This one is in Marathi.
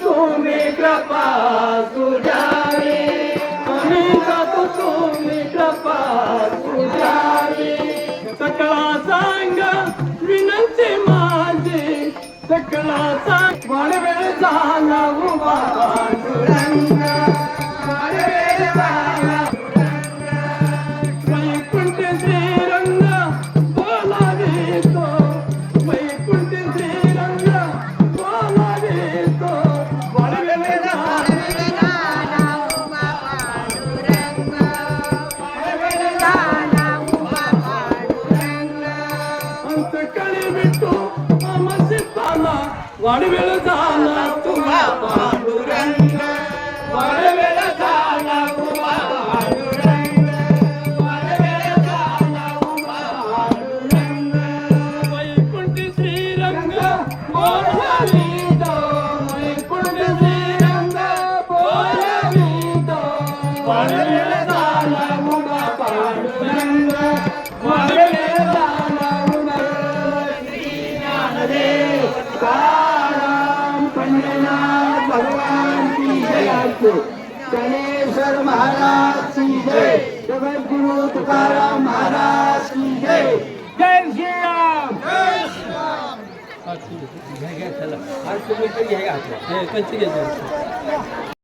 तुम्ही कृपा सुजावे तुम्ही कृपा सुजावे सकळा सांग विनंती माझी सकळा सांग वाडवेळ झाला उभा पांडुरंग वाडवेळ झाला वैकुंठ श्रीरंग बोलावे तो वैकुंठ श्रीरंग बोलावे तो वाडवेळ झाला उभा पांडुरंग वाडवेळ झाला उभा पांडुरंग अंतकळी विठू अमसिताला वाडवेळ झाला तुझा पांडुरंग वाडवेळ झाला उभा पांडुरंग वाडवेळ झाला उभा पांडुरंग वैकुंठ श्रीरंग बोलावितो वैकुंठ श्रीरंग बोलावितो वाडवेळ झाला उभा पांडुरंग वाडवेळ झाला उभा श्री ज्ञानदेव काळाम पंढरीनाथ भगवान की जय असो गणेश्वर महाराज की जय जगद्गुरु तुकाराम महाराज की जय जय श्री राम जय श्री राम.